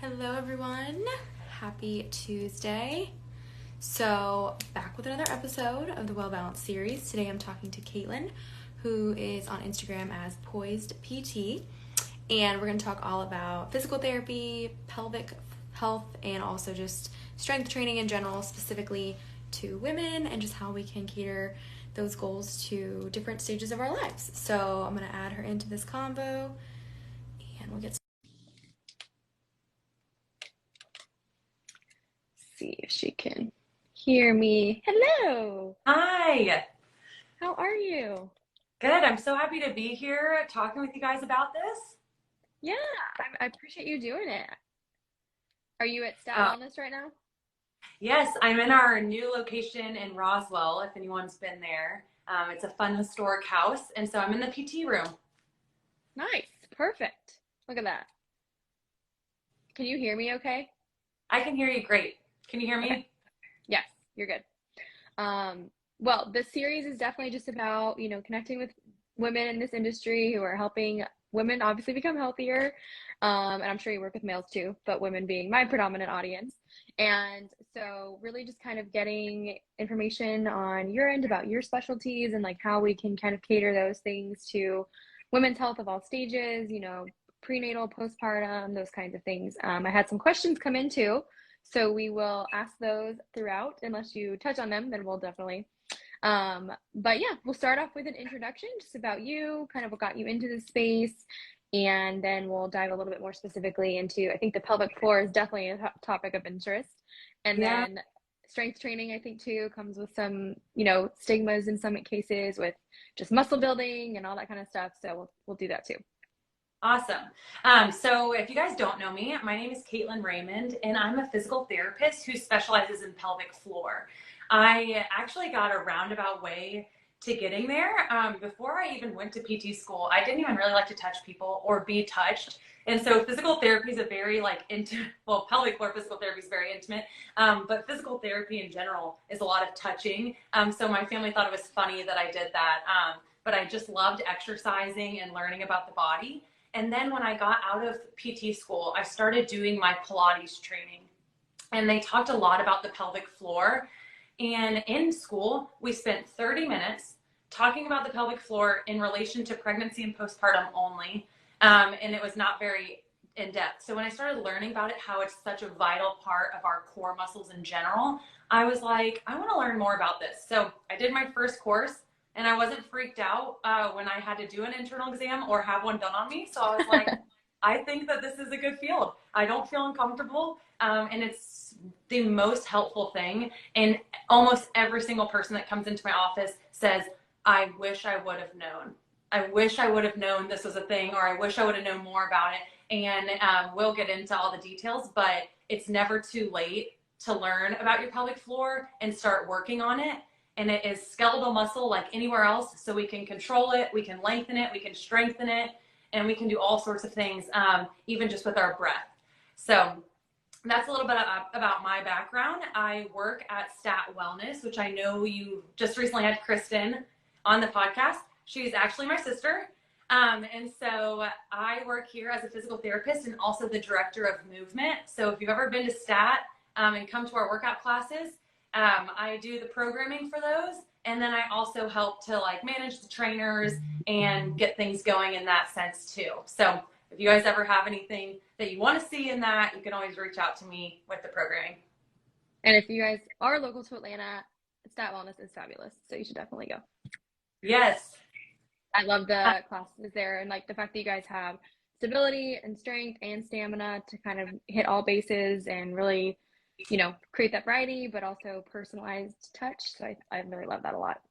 Hello everyone, happy Tuesday. So back with another episode of the Well Balanced series. Today I'm talking to Caitlin, who is on Instagram as Poised PT, and we're going to talk all about physical therapy, pelvic health, and also just strength training in general, specifically to women, and just how we can cater those goals to different stages of our lives. So I'm going to add her into this convo, and we'll get see if she can hear me. Hello. Hi. How are you? Good. I'm so happy to be here talking with you guys about this. Yeah, I appreciate you doing it. Are you at Stat Uh, Wellness right now? yes, I'm in our new location in Roswell, if anyone's been there. It's a fun historic house, and so I'm in the PT room. Nice. Perfect. Look at that. Can you hear me okay? I can hear you great. Can you hear Okay. me? Yes, you're good. Well, this series is definitely just about, connecting with women in this industry who are helping women obviously become healthier. And I'm sure you work with males too, but women being my predominant audience. And so really just kind of getting information on your end about your specialties and like how we can kind of cater those things to women's health of all stages, prenatal, postpartum, those kinds of things. I had some questions come in too. So we will ask those throughout. Unless you touch on them, then we'll definitely. But yeah, we'll start off with an introduction just about you, kind of what got you into this space, and then we'll dive a little bit more specifically into, I think the pelvic floor is definitely a topic of interest. And Yeah. then strength training, I think too, comes with some, stigmas in some cases with just muscle building and all that kind of stuff. So we'll do that too. Awesome. So if you guys don't know me, my name is Caitlin Raymond, and I'm a physical therapist who specializes in pelvic floor. I actually got a roundabout way to getting there. Before I even went to PT school, I didn't even really like to touch people or be touched. And so physical therapy is a very intimate, well, pelvic floor physical therapy is very intimate, but physical therapy in general is a lot of touching. So my family thought it was funny that I did that. But I just loved exercising and learning about the body. And then when I got out of PT school, I started doing my Pilates training. And they talked a lot about the pelvic floor. And in school, we spent 30 minutes talking about the pelvic floor in relation to pregnancy and postpartum only. And it was not very in depth. So when I started learning about it, how it's such a vital part of our core muscles in general, I was like, I want to learn more about this. So I did my first course. And I wasn't freaked out when I had to do an internal exam or have one done on me. So I was like, I think that this is a good field. I don't feel uncomfortable. And it's the most helpful thing. And almost every single person that comes into my office says, I wish I would have known. I wish I would have known this was a thing, or I wish I would have known more about it. And we'll get into all the details, but it's never too late to learn about your pelvic floor and start working on it. And it is skeletal muscle like anywhere else, so we can control it, we can lengthen it, we can strengthen it, and we can do all sorts of things, even just with our breath. So that's a little bit about my background. I work at Stat Wellness, which I know you just recently had Kristen on the podcast. She's actually my sister. And so I work here as a physical therapist and also the director of movement. So if you've ever been to Stat and come to our workout classes, I do the programming for those, and then I also help to manage the trainers and get things going in that sense too. So if you guys ever have anything that you want to see in that, you can always reach out to me with the programming. And if you guys are local to Atlanta, Stat Wellness is fabulous. So you should definitely go. Yes. I love the classes there, and the fact that you guys have stability and strength and stamina to kind of hit all bases and really, create that variety, but also personalized touch. So I really love that a lot.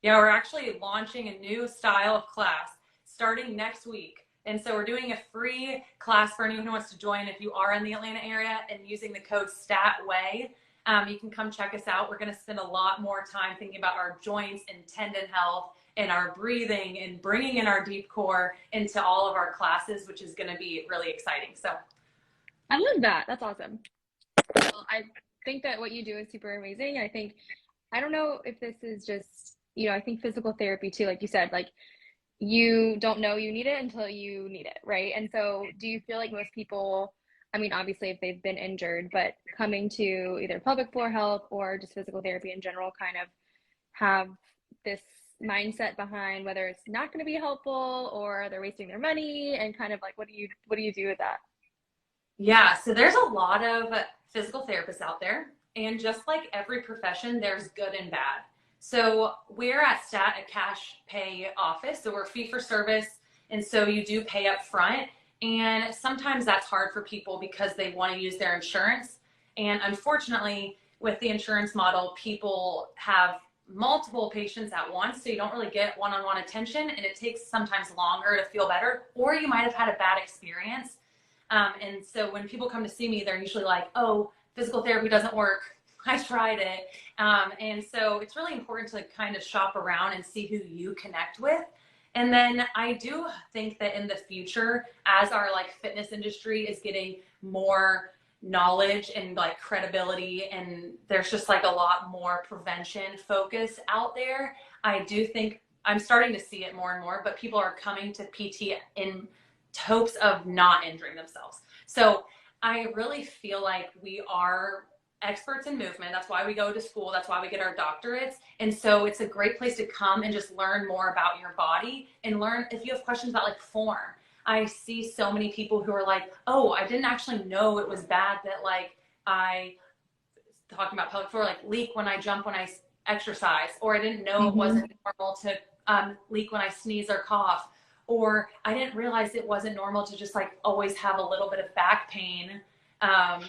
Yeah, we're actually launching a new style of class starting next week. And so we're doing a free class for anyone who wants to join. If you are in the Atlanta area and using the code STATWAY, you can come check us out. We're going to spend a lot more time thinking about our joints and tendon health and our breathing and bringing in our deep core into all of our classes, which is going to be really exciting. So I love that. That's awesome. Well, I think that what you do is super amazing. I don't know if this is just, I think physical therapy too, like you said, you don't know you need it until you need it, right? And so do you feel like most people I mean, obviously if they've been injured, but coming to either pelvic floor help or just physical therapy in general, kind of have this mindset behind whether it's not going to be helpful or they're wasting their money, and kind of like what do you do with that? Yeah, so there's a lot of physical therapists out there, and just like every profession, there's good and bad. So we're at Stat, a cash pay office, so we're fee for service, and so you do pay up front. And sometimes that's hard for people because they want to use their insurance. And unfortunately, with the insurance model, people have multiple patients at once, so you don't really get one-on-one attention, and it takes sometimes longer to feel better, or you might have had a bad experience. And so when people come to see me, they're usually like, oh, physical therapy doesn't work. I tried it. And so it's really important to kind of shop around and see who you connect with. And then I do think that in the future, as our like fitness industry is getting more knowledge and like credibility, and there's just like a lot more prevention focus out there, I do think I'm starting to see it more and more, but people are coming to PT in hopes of not injuring themselves. So I really feel like we are experts in movement. That's why we go to school. That's why we get our doctorates. And so it's a great place to come and just learn more about your body and learn if you have questions about like form. I see so many people who are like, oh, I didn't actually know it was bad that like I, talking about pelvic floor, like leak when I jump, when I exercise, or I didn't know it Mm-hmm. wasn't normal to leak when I sneeze or cough, or I didn't realize it wasn't normal to just like always have a little bit of back pain,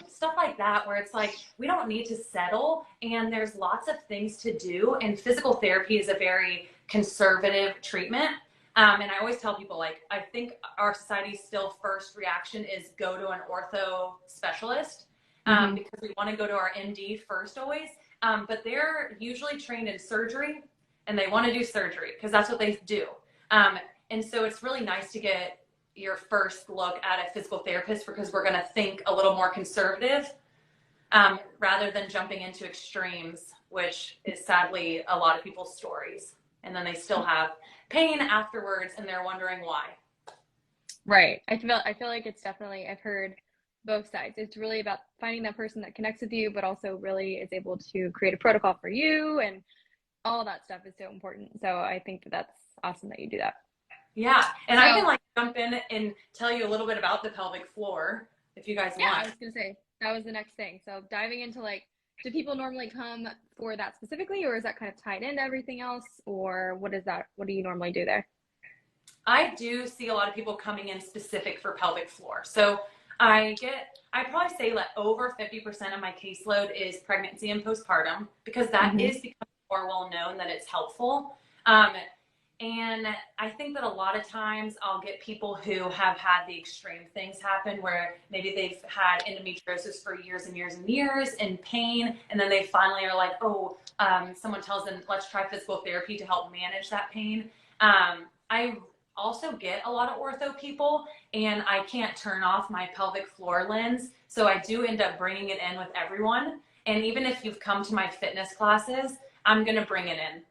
stuff like that, where it's like we don't need to settle, and there's lots of things to do, and physical therapy is a very conservative treatment. And I always tell people, like, I think our society's still first reaction is go to an ortho specialist, Mm-hmm. because we want to go to our MD first always. But they're usually trained in surgery, and they want to do surgery because that's what they do. And so it's really nice to get your first look at a physical therapist, because we're going to think a little more conservative, rather than jumping into extremes, which is sadly a lot of people's stories. And then they still have pain afterwards, and they're wondering why. Right. I feel like it's definitely, I've heard both sides. It's really about finding that person that connects with you, but also really is able to create a protocol for you, and all that stuff is so important. So I think that that's awesome that you do that. Yeah, and I can So like jump in and tell you a little bit about the pelvic floor if you guys yeah, I want. was gonna say that was the next thing. So diving into like, do people normally come for that specifically, or is that kind of tied into everything else, or what is that? What do you normally do there? I do see a lot of people coming in specific for pelvic floor. So I probably say that over 50% of my caseload is pregnancy and postpartum, because that Mm-hmm. is becoming more well known that it's helpful. Um, and I think that a lot of times I'll get people who have had the extreme things happen, where maybe they've had endometriosis for years and years and years and pain. And then they finally are like, oh, someone tells them, let's try physical therapy to help manage that pain. I also get a lot of ortho people, and I can't turn off my pelvic floor lens. So I do end up bringing it in with everyone. And even if you've come to my fitness classes, I'm going to bring it in.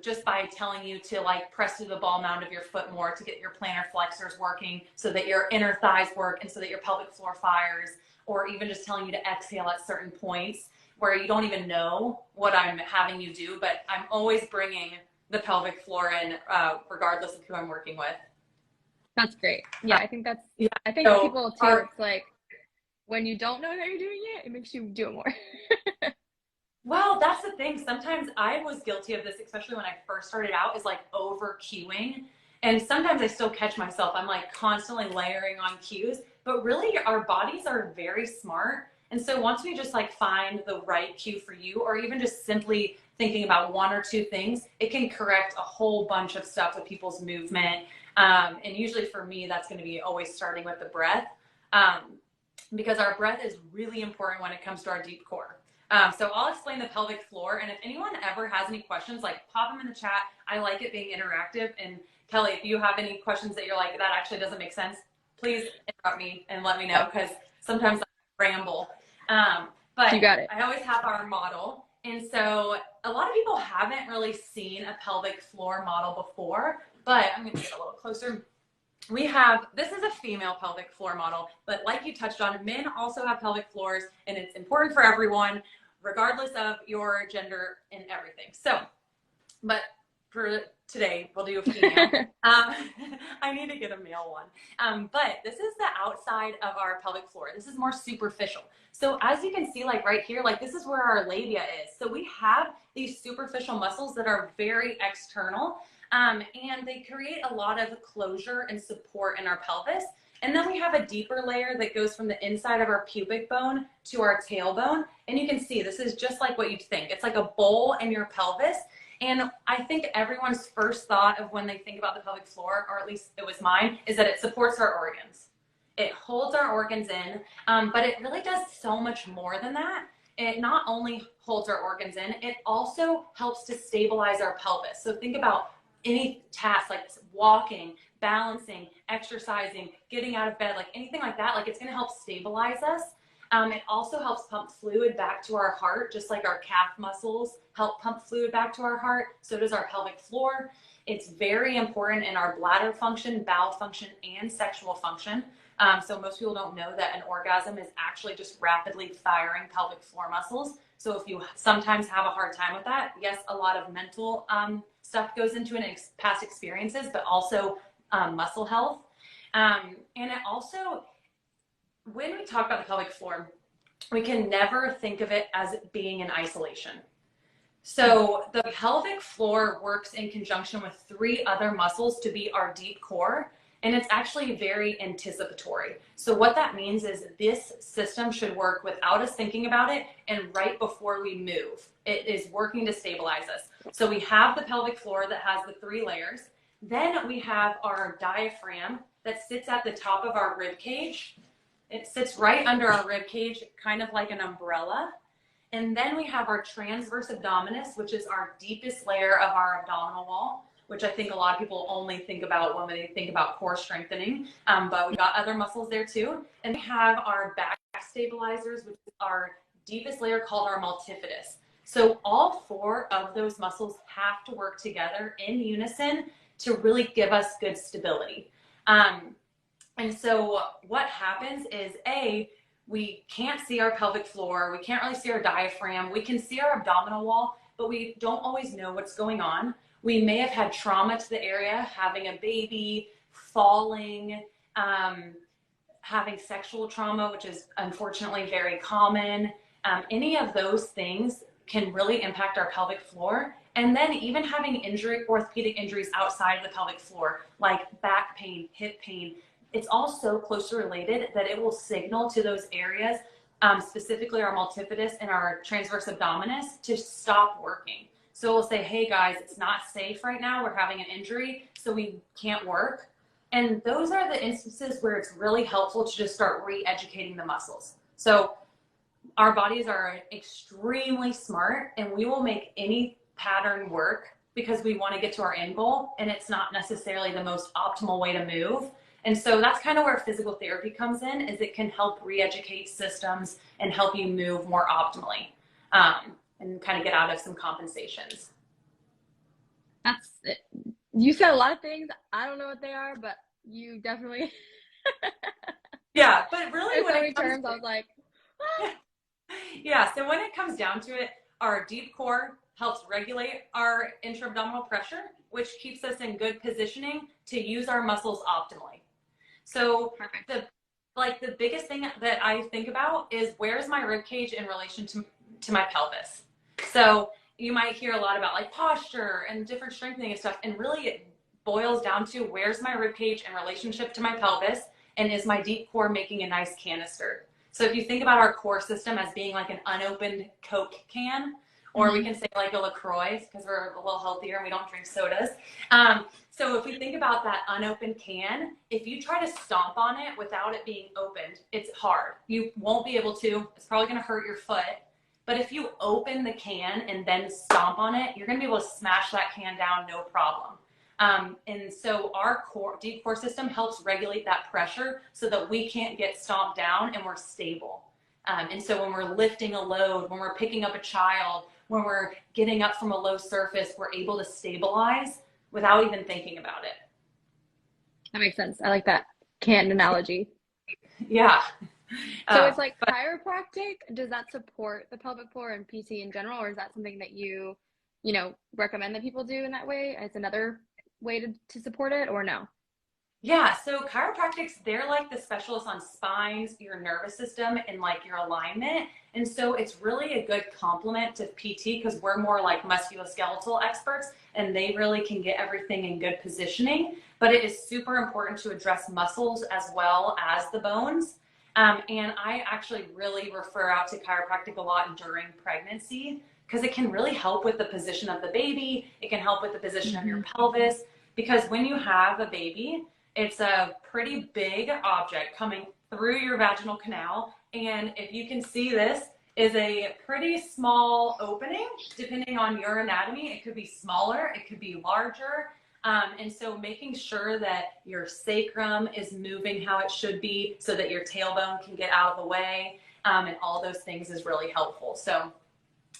Just by telling you to like press to the ball mound of your foot more to get your plantar flexors working, so that your inner thighs work and so that your pelvic floor fires, or even just telling you to exhale at certain points where you don't even know what I'm having you do. But I'm always bringing the pelvic floor in, regardless of who I'm working with. That's great. Uh, Yeah, I think that's, yeah. I think for So people too, our it's like when you don't know that you're doing it, it makes you do it more. Well, that's the thing. Sometimes I was guilty of this, especially when I first started out, is like over cueing. And sometimes I still catch myself. I'm like constantly layering on cues, but really our bodies are very smart. And so once we just like find the right cue for you, or even just simply thinking about one or two things, it can correct a whole bunch of stuff with people's movement. And usually for me, that's going to be always starting with the breath, um, because our breath is really important when it comes to our deep core. So I'll explain the pelvic floor, and if anyone ever has any questions, like pop them in the chat. I like it being interactive. And Kelly, if you have any questions that you're like, that actually doesn't make sense, please interrupt me and let me know, because sometimes I ramble. You But got it. I always have our model. And so a lot of people haven't really seen a pelvic floor model before, but I'm going to get a little closer. this is a female pelvic floor model, but like you touched on, men also have pelvic floors, and it's important for everyone, regardless of your gender and everything. So, but for today, we'll do a female. I need to get a male one. But this is the outside of our pelvic floor. This is more superficial. So as you can see, like right here, like this is where our labia is. So we have these superficial muscles that are very external, and they create a lot of closure and support in our pelvis. And then we have a deeper layer that goes from the inside of our pubic bone to our tailbone. And you can see this is just like what you'd think. It's like a bowl in your pelvis. And I think everyone's first thought of when they think about the pelvic floor, or at least it was mine, is that it supports our organs. It holds our organs in, but it really does so much more than that. It not only holds our organs in, it also helps to stabilize our pelvis. So think about any task like walking, balancing, exercising, getting out of bed, like anything like that, like it's going to help stabilize us. It also helps pump fluid back to our heart, just like our calf muscles help pump fluid back to our heart. So does our pelvic floor. It's very important in our bladder function, bowel function, and sexual function. So most people don't know that an orgasm is actually just rapidly firing pelvic floor muscles. So if you sometimes have a hard time with that, yes, a lot of mental stuff goes into it and past experiences, but also muscle health. And it also, when we talk about the pelvic floor, we can never think of it as being in isolation. So the pelvic floor works in conjunction with 3 other muscles to be our deep core, and it's actually very anticipatory. So what that means is this system should work without us thinking about it and right before we move. It is working to stabilize us. So we have the pelvic floor that has the 3 layers. Then we have our diaphragm that sits at the top of our rib cage. It sits right under our rib cage, kind of like an umbrella. And then we have our transverse abdominis, which is our deepest layer of our abdominal wall, which I think a lot of people only think about when they think about core strengthening. But we got other muscles there too. And we have our back stabilizers, which is our deepest layer called our multifidus. So all 4 of those muscles have to work together in unison to really give us good stability. And so what happens is we can't see our pelvic floor. We can't really see our diaphragm. We can see our abdominal wall, but we don't always know what's going on. We may have had trauma to the area, having a baby, falling, having sexual trauma, which is unfortunately very common. Any of those things can really impact our pelvic floor. And then even having orthopedic injuries outside of the pelvic floor, like back pain, hip pain, it's all so closely related that it will signal to those areas, specifically our multifidus and our transverse abdominis, to stop working. So we'll say, hey guys, it's not safe right now. We're having an injury, so we can't work. And those are the instances where it's really helpful to just start re-educating the muscles. So our bodies are extremely smart, and we will make any pattern work because we want to get to our end goal, and it's not necessarily the most optimal way to move. And so that's kind of where physical therapy comes in, is it can help re-educate systems and help you move more optimally, and kind of get out of some compensations. That's it. You said a lot of things. I don't know what they are, but you definitely. Yeah, but really in when so it many comes terms, to, I was like, yeah, so when it comes down to it, our deep core helps regulate our intra-abdominal pressure, which keeps us in good positioning to use our muscles optimally. So perfect. the biggest thing that I think about is, where's my rib cage in relation to my pelvis? So you might hear a lot about like posture and different strengthening and stuff, and really it boils down to, where's my rib cage in relationship to my pelvis, and is my deep core making a nice canister? So if you think about our core system as being like an unopened Coke can, or we can say like a LaCroix, because we're a little healthier and we don't drink sodas. So if we think about that unopened can, if you try to stomp on it without it being opened, it's hard. You won't be able to. It's probably going to hurt your foot. But if you open the can and then stomp on it, you're going to be able to smash that can down, no problem. And so our deep core system helps regulate that pressure so that we can't get stomped down and we're stable. And so when we're lifting a load, when we're picking up a child, when we're getting up from a low surface, we're able to stabilize without even thinking about it. That makes sense. I like that canned analogy. Yeah. So it's like But chiropractic, does that support the pelvic floor and PT in general, or is that something that you recommend that people do in that way as another way to support it, or no? yeah, so chiropractics, they're like the specialists on spines, your nervous system, and like your alignment. And so it's really a good complement to PT because we're more like musculoskeletal experts and they really can get everything in good positioning. But it is super important to address muscles as well as the bones. And I actually really refer out to chiropractic a lot during pregnancy because it can really help with the position of the baby. It can help with the position of your Hmm. pelvis because when you have a baby, it's a pretty big object coming through your vaginal canal. And if you can see this, is a pretty small opening, depending on your anatomy. It could be smaller, it could be larger. And so making sure that your sacrum is moving how it should be so that your tailbone can get out of the way, and all those things is really helpful. So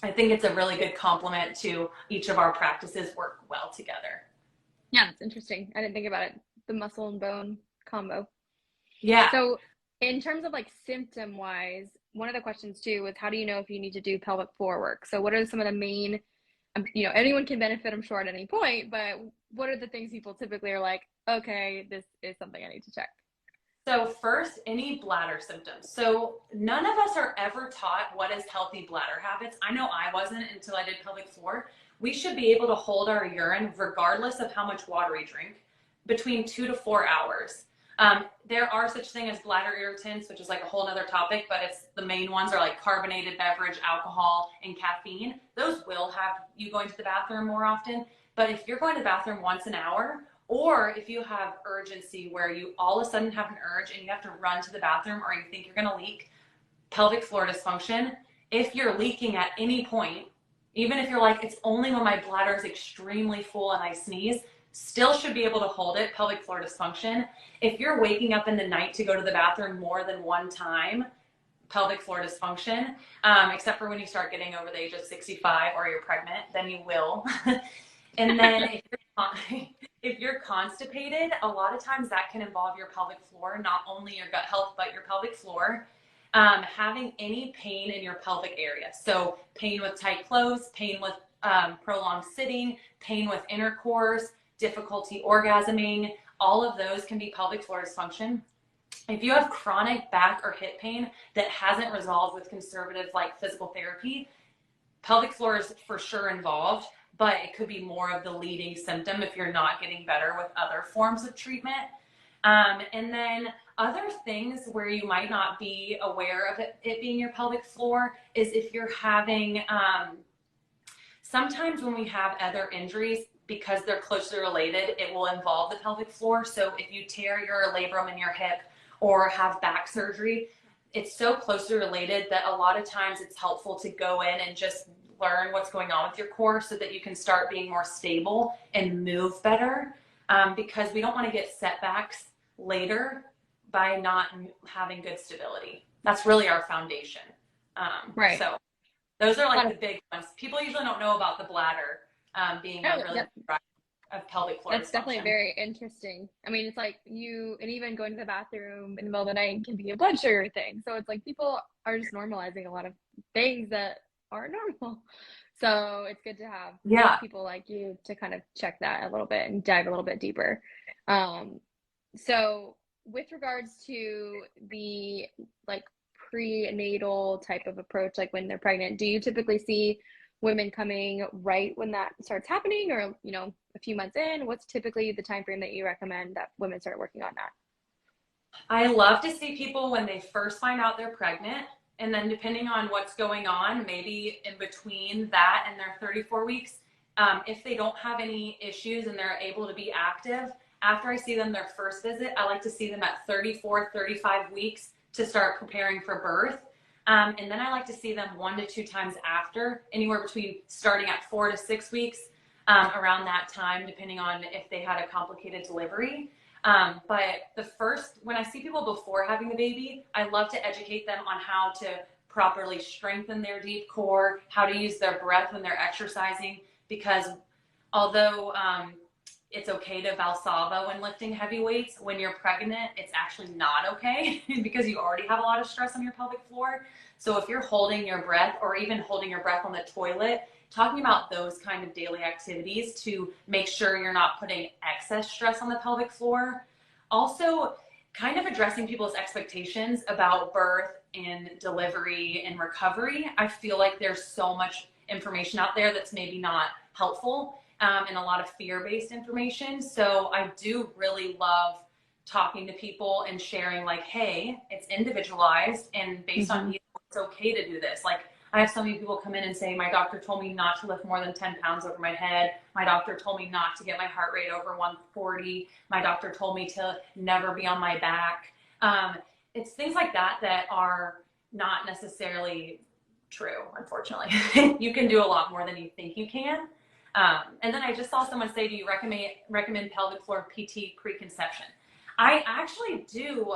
I think it's a really good complement to each of our practices work well together. Yeah, that's interesting. I didn't think about it. The muscle and bone combo. Yeah. So, in terms of like symptom wise, one of the questions too was how do you know if you need to do pelvic floor work? So, what are some of the main, anyone can benefit, I'm sure, at any point, but what are the things people typically are like, okay, this is something I need to check? So first, any bladder symptoms. So none of us are ever taught what is healthy bladder habits. I know I wasn't until I did pelvic floor. We should be able to hold our urine regardless of how much water we drink between 2 to 4 hours. There are such thing as bladder irritants, which is like a whole other topic, but it's the main ones are like carbonated beverage, alcohol, and caffeine. Those will have you going to the bathroom more often. But if you're going to the bathroom once an hour, or if you have urgency where you all of a sudden have an urge and you have to run to the bathroom or you think you're going to leak, pelvic floor dysfunction, if you're leaking at any point, even if you're like, it's only when my bladder is extremely full and I sneeze, still should be able to hold it, pelvic floor dysfunction. If you're waking up in the night to go to the bathroom more than one time, pelvic floor dysfunction, except for when you start getting over the age of 65 or you're pregnant, then you will. And then if you're constipated, a lot of times that can involve your pelvic floor, not only your gut health, but your pelvic floor. Having any pain in your pelvic area. So pain with tight clothes, pain with prolonged sitting, pain with intercourse, difficulty orgasming, all of those can be pelvic floor dysfunction. If you have chronic back or hip pain that hasn't resolved with conservative like physical therapy, pelvic floor is for sure involved, but it could be more of the leading symptom if you're not getting better with other forms of treatment. And then other things where you might not be aware of it being your pelvic floor is if you're having, sometimes when we have other injuries, because they're closely related, it will involve the pelvic floor. So if you tear your labrum in your hip or have back surgery, it's so closely related that a lot of times it's helpful to go in and just learn what's going on with your core so that you can start being more stable and move better, because we don't want to get setbacks later by not having good stability. That's really our foundation. Right. So those are A lot like of, the big ones. People usually don't know about the bladder being a oh, really yep. big driver of pelvic floor That's definitely dysfunction. very interesting. I mean, it's like and even going to the bathroom in the middle of the night can be a blood sugar thing. So it's like people are just normalizing a lot of things that aren't normal. So it's good to have Yeah. people like you to kind of check that a little bit and dive a little bit deeper. Um, so with regards to the like prenatal type of approach, like when they're pregnant, do you typically see women coming right when that starts happening, or a few months in? What's typically the time frame that you recommend that women start working on that? I love to see people when they first find out they're pregnant. And then depending on what's going on, maybe in between that and their 34 weeks, if they don't have any issues and they're able to be active, after I see them their first visit, I like to see them at 34, 35 weeks to start preparing for birth. And then I like to see them 1 to 2 times after, anywhere between starting at 4 to 6 weeks, around that time, depending on if they had a complicated delivery. But when I see people before having the baby, I love to educate them on how to properly strengthen their deep core, how to use their breath when they're exercising, because although it's okay to Valsava when lifting heavy weights. When you're pregnant, it's actually not okay because you already have a lot of stress on your pelvic floor. So if you're holding your breath or even holding your breath on the toilet, talking about those kind of daily activities to make sure you're not putting excess stress on the pelvic floor. Also, kind of addressing people's expectations about birth and delivery and recovery. I feel like there's so much information out there that's maybe not helpful, and a lot of fear-based information. So I do really love talking to people and sharing like, hey, it's individualized and based on you, it's okay to do this. Like, I have so many people come in and say, my doctor told me not to lift more than 10 pounds over my head. My doctor told me not to get my heart rate over 140. My doctor told me to never be on my back. It's things like that that are not necessarily true, unfortunately. You can do a lot more than you think you can. And then I just saw someone say, do you recommend pelvic floor PT preconception? I actually do,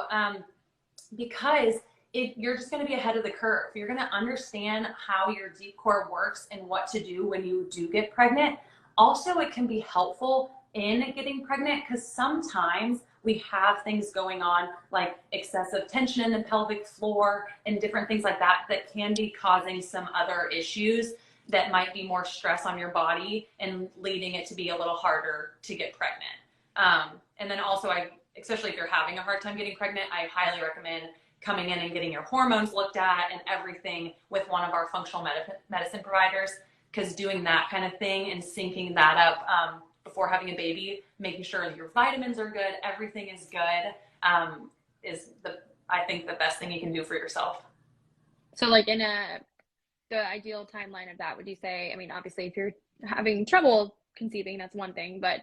because you're just going to be ahead of the curve. You're going to understand how your deep core works and what to do when you do get pregnant. Also, it can be helpful in getting pregnant because sometimes we have things going on like excessive tension in the pelvic floor and different things like that that can be causing some other issues that might be more stress on your body and leading it to be a little harder to get pregnant. And then also, especially if you're having a hard time getting pregnant, I highly recommend coming in and getting your hormones looked at and everything with one of our functional medicine providers, because doing that kind of thing and syncing that up before having a baby, making sure your vitamins are good, everything is good, is I think the best thing you can do for yourself. So like the ideal timeline of that, would you say, I mean, obviously if you're having trouble conceiving, that's one thing, but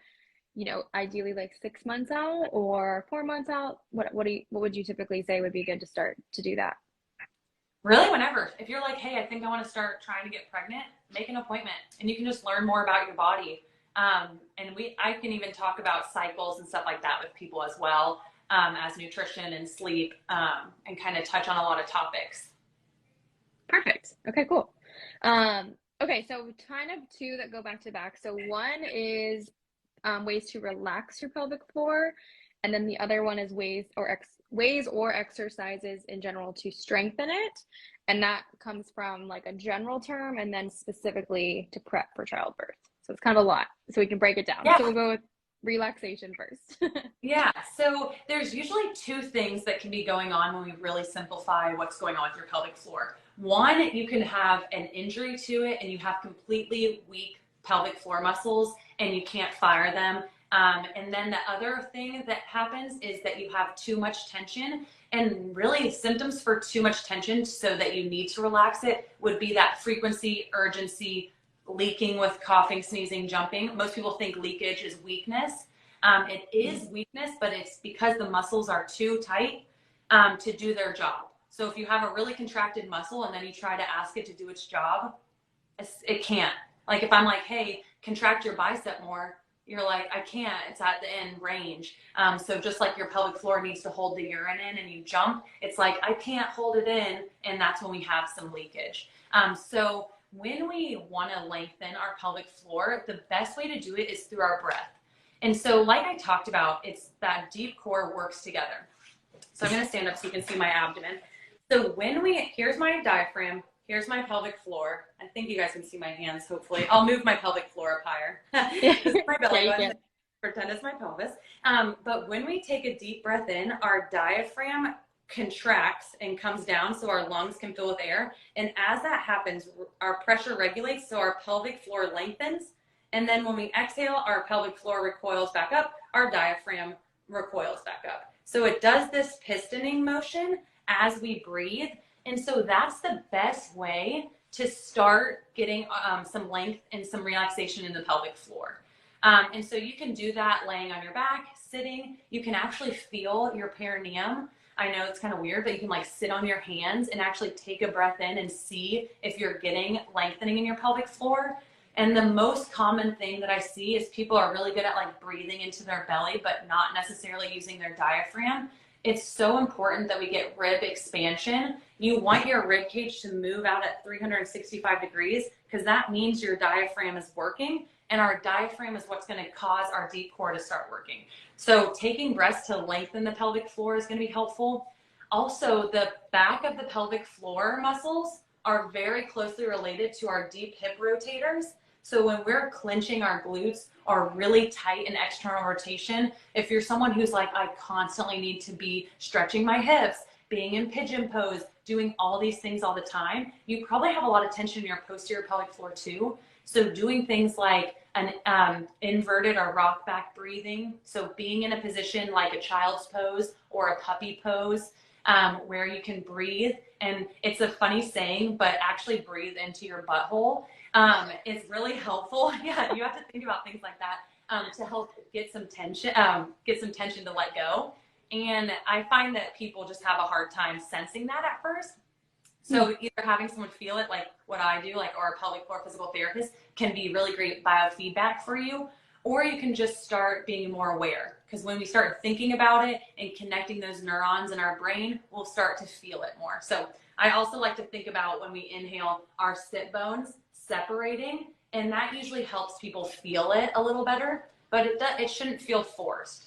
ideally like 6 months out or 4 months out, what would you typically say would be good to start to do that? Really, whenever. If you're like, hey, I think I want to start trying to get pregnant, make an appointment and you can just learn more about your body. And I can even talk about cycles and stuff like that with people as well, as nutrition and sleep, and kind of touch on a lot of topics. Perfect. Okay, cool. Okay, so kind of two that go back to back. So one is ways to relax your pelvic floor, and then the other one is ways or exercises in general to strengthen it, and that comes from like a general term and then specifically to prep for childbirth. So it's kind of a lot, so we can break it down. Yeah. So we'll go with relaxation first. Yeah, so there's usually two things that can be going on when we really simplify what's going on with your pelvic floor. One, you can have an injury to it and you have completely weak pelvic floor muscles and you can't fire them. And then the other thing that happens is that you have too much tension, and really symptoms for too much tension so that you need to relax it would be that frequency, urgency, leaking with coughing, sneezing, jumping. Most people think leakage is weakness. It is weakness, but it's because the muscles are too tight to do their job. So if you have a really contracted muscle and then you try to ask it to do its job, it can't. Like if I'm like, hey, contract your bicep more, you're like, I can't, it's at the end range. So just like your pelvic floor needs to hold the urine in and you jump, it's like, I can't hold it in, and that's when we have some leakage. So when we want to lengthen our pelvic floor, the best way to do it is through our breath. And so like I talked about, it's that deep core works together. So I'm going to stand up so you can see my abdomen. So here's my diaphragm, here's my pelvic floor. I think you guys can see my hands, hopefully. I'll move my pelvic floor up higher. This is my belly button. Pretend it's my pelvis. But when we take a deep breath in, our diaphragm contracts and comes down so our lungs can fill with air. And as that happens, our pressure regulates so our pelvic floor lengthens. And then when we exhale, our pelvic floor recoils back up, our diaphragm recoils back up. So it does this pistoning motion as we breathe. And so that's the best way to start getting some length and some relaxation in the pelvic floor. And so you can do that laying on your back, sitting. You can actually feel your perineum. I know it's kind of weird, but you can like sit on your hands and actually take a breath in and see if you're getting lengthening in your pelvic floor. And the most common thing that I see is people are really good at like breathing into their belly, but not necessarily using their diaphragm. It's so important that we get rib expansion. You want your rib cage to move out at 365 degrees because that means your diaphragm is working. and our diaphragm is what's going to cause our deep core to start working. So taking breaths to lengthen the pelvic floor is going to be helpful. Also, the back of the pelvic floor muscles are very closely related to our deep hip rotators. So when we're clenching our glutes are really tight in external rotation, if you're someone who's like, I constantly need to be stretching my hips, being in pigeon pose, doing all these things all the time, you probably have a lot of tension in your posterior pelvic floor too. So doing things like an inverted or rock back breathing, so being in a position like a child's pose or a puppy pose, where you can breathe. And it's a funny saying, but actually breathe into your butthole is really helpful. Yeah, you have to think about things like that to help get some tension to let go. And I find that people just have a hard time sensing that at first. So either having someone feel it, like what I do, like, or a pelvic floor physical therapist, can be really great biofeedback for you, or you can just start being more aware. Because when we start thinking about it and connecting those neurons in our brain, we'll start to feel it more. So I also like to think about when we inhale our sit bones separating, and that usually helps people feel it a little better, but it shouldn't feel forced.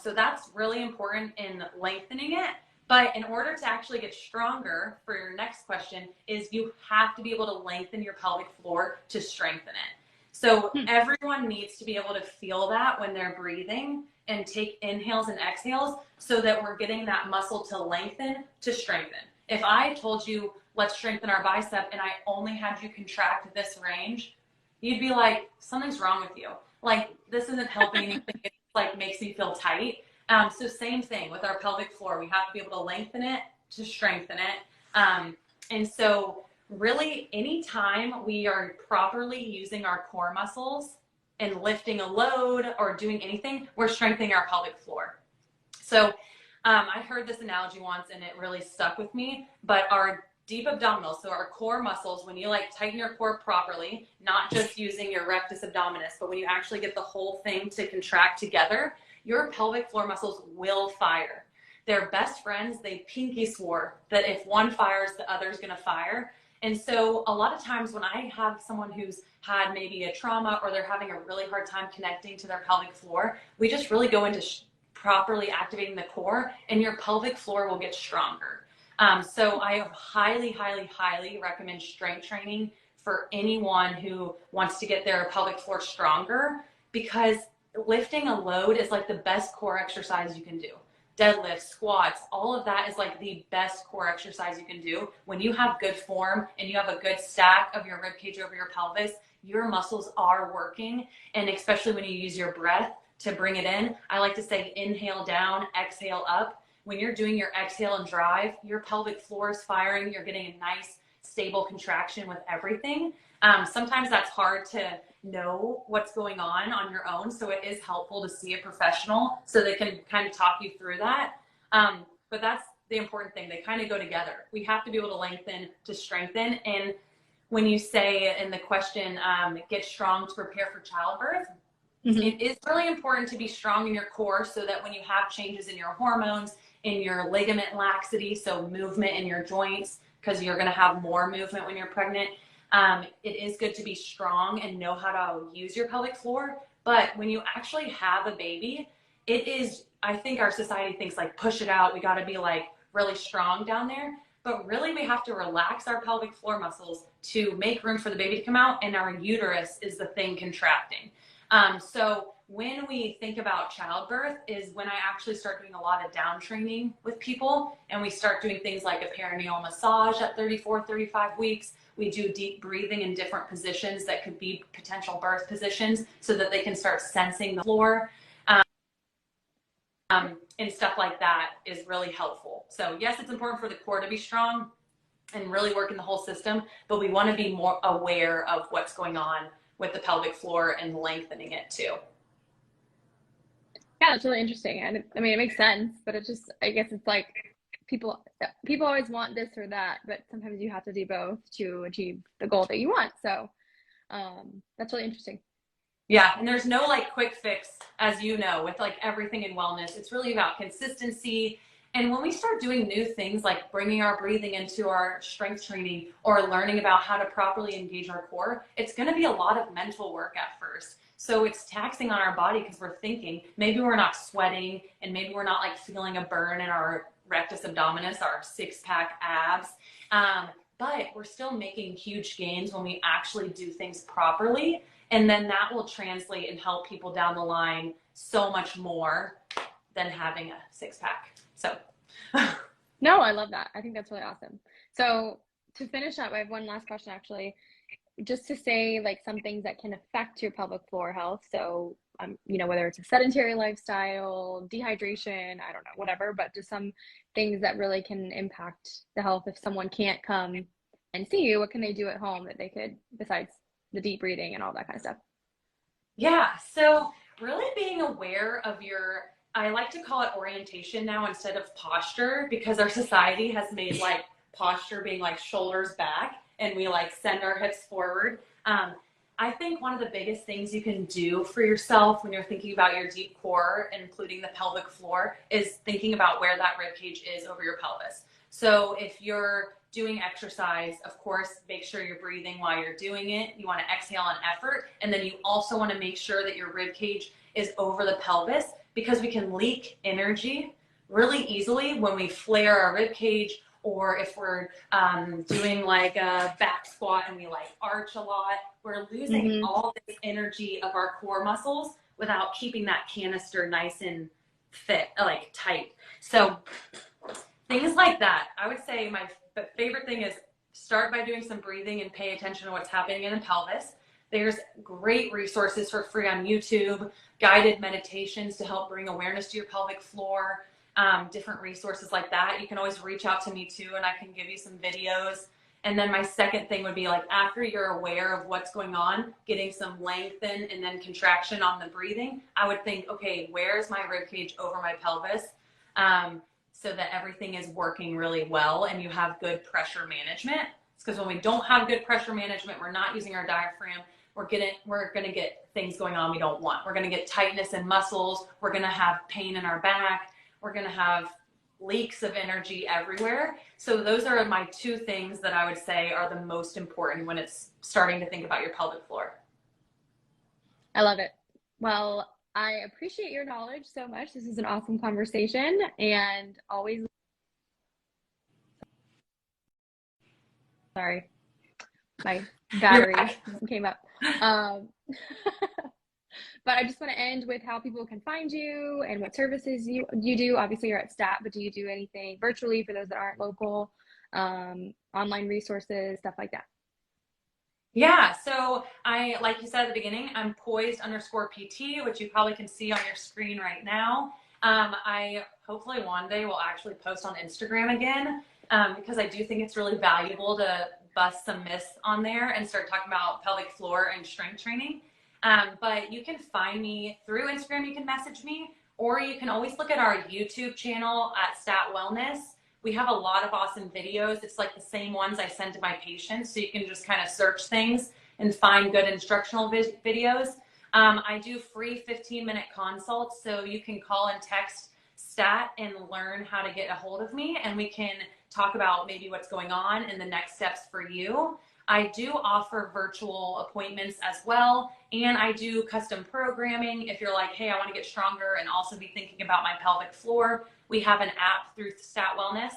So that's really important in lengthening it. But in order to actually get stronger, for your next question, is you have to be able to lengthen your pelvic floor to strengthen it. So everyone needs to be able to feel that when they're breathing and take inhales and exhales so that we're getting that muscle to lengthen to strengthen. If I told you, let's strengthen our bicep, and I only had you contract this range, you'd be like, something's wrong with you. Like, this isn't helping anything. It like makes me feel tight. So same thing with our pelvic floor. We have to be able to lengthen it to strengthen it. And so really anytime we are properly using our core muscles and lifting a load or doing anything, we're strengthening our pelvic floor. So I heard this analogy once and it really stuck with me, but our deep abdominals, so our core muscles, when you like tighten your core properly, not just using your rectus abdominis, but when you actually get the whole thing to contract together, your pelvic floor muscles will fire. They're best friends. They pinky swore that if one fires, the other's going to fire. And so a lot of times when I have someone who's had maybe a trauma or they're having a really hard time connecting to their pelvic floor, we just really go into properly activating the core, and your pelvic floor will get stronger. So I highly, highly, highly recommend strength training for anyone who wants to get their pelvic floor stronger, because lifting a load is like the best core exercise you can do. Deadlifts, squats, all of that is like the best core exercise you can do. When you have good form and you have a good stack of your rib cage over your pelvis, your muscles are working. And especially when you use your breath to bring it in, I like to say inhale down, exhale up. When you're doing your exhale and drive, your pelvic floor is firing. You're getting a nice stable contraction with everything. Sometimes that's hard to know what's going on your own. So it is helpful to see a professional so they can kind of talk you through that. But that's the important thing. They kind of go together. We have to be able to lengthen to strengthen. And when you say in the question, get strong to prepare for childbirth, it is really important to be strong in your core so that when you have changes in your hormones, in your ligament laxity, so movement in your joints, because you're going to have more movement when you're pregnant, it is good to be strong and know how to use your pelvic floor. But when you actually have a baby, it is, I think our society thinks like, push it out. We got to be like really strong down there. But really we have to relax our pelvic floor muscles to make room for the baby to come out. And our uterus is the thing contracting. So when we think about childbirth is when I actually start doing a lot of down training with people, and we start doing things like a perineal massage at 34, 35 weeks. We do deep breathing in different positions that could be potential birth positions so that they can start sensing the floor. And stuff like that is really helpful. So yes, it's important for the core to be strong and really work in the whole system, but we want to be more aware of what's going on with the pelvic floor and lengthening it too. Yeah, that's really interesting. And I mean, it makes sense, but it just, I guess it's like people always want this or that, but sometimes you have to do both to achieve the goal that you want. So that's really interesting. Yeah, and there's no like quick fix, as you know, with like everything in wellness. It's really about consistency And when we start doing new things like bringing our breathing into our strength training or learning about how to properly engage our core, it's going to be a lot of mental work at first. So it's taxing on our body because we're thinking maybe we're not sweating and maybe we're not like feeling a burn in our rectus abdominis, our six-pack abs. But we're still making huge gains when we actually do things properly. And then that will translate and help people down the line so much more than having a six-pack. So. No, I love that. I think that's really awesome. So to finish up, I have one last question actually, just to say like some things that can affect your pelvic floor health. So, whether it's a sedentary lifestyle, dehydration, I don't know, whatever, but just some things that really can impact the health if someone can't come and see you. What can they do at home that they could, besides the deep breathing and all that kind of stuff? Yeah, so really being aware of I like to call it orientation now instead of posture because our society has made like posture being like shoulders back and we like send our hips forward. I think one of the biggest things you can do for yourself when you're thinking about your deep core, including the pelvic floor, is thinking about where that rib cage is over your pelvis. So if you're doing exercise, of course, make sure you're breathing while you're doing it. You want to exhale on effort. And then you also want to make sure that your rib cage is over the pelvis because we can leak energy really easily when we flare our rib cage or if we're doing like a back squat and we like arch a lot. We're losing all this energy of our core muscles without keeping that canister nice and fit, like tight. So things like that. I would say my favorite thing is start by doing some breathing and pay attention to what's happening in the pelvis. There's great resources for free on YouTube, guided meditations to help bring awareness to your pelvic floor, different resources like that. You can always reach out to me too, and I can give you some videos. And then my second thing would be like after you're aware of what's going on, getting some lengthen and then contraction on the breathing, I would think, okay, where's my rib cage over my pelvis? So that everything is working really well and you have good pressure management. It's because when we don't have good pressure management, we're not using our diaphragm, we're going to get things going on we don't want. We're going to get tightness in muscles. We're going to have pain in our back. We're going to have leaks of energy everywhere. So those are my two things that I would say are the most important when it's starting to think about your pelvic floor. I love it. Well, I appreciate your knowledge so much. This is an awesome conversation and always, sorry, my battery came up. But I just want to end with how people can find you and what services you do. Obviously, you're at STAT, but do you do anything virtually for those that aren't local, online resources, stuff like that? Yeah, so like you said at the beginning, I'm poised_PT, which you probably can see on your screen right now. I hopefully one day will actually post on Instagram again because I do think it's really valuable to bust some myths on there and start talking about pelvic floor and strength training. But you can find me through Instagram, you can message me, or you can always look at our YouTube channel at Stat Wellness. We have a lot of awesome videos. It's like the same ones I send to my patients. So you can just kind of search things and find good instructional videos. I do free 15-minute consults. So you can call and text STAT and learn how to get a hold of me. And we can talk about maybe what's going on and the next steps for you. I do offer virtual appointments as well. And I do custom programming. If you're like, hey, I want to get stronger and also be thinking about my pelvic floor, we have an app through Stat Wellness.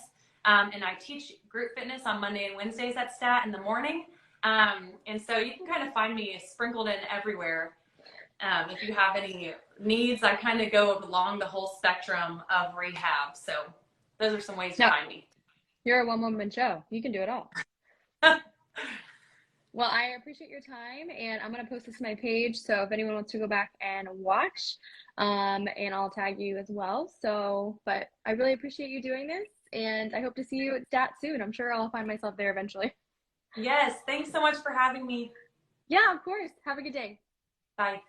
And I teach group fitness on Monday and Wednesdays at Stat in the morning. And so you can kind of find me sprinkled in everywhere. If you have any needs, I kind of go along the whole spectrum of rehab. So those are some ways to find me. You're a one-woman show. You can do it all. Well, I appreciate your time, and I'm going to post this to my page, so if anyone wants to go back and watch, and I'll tag you as well. So, but I really appreciate you doing this, and I hope to see you at STAT soon. I'm sure I'll find myself there eventually. Yes, thanks so much for having me. Yeah, of course. Have a good day. Bye.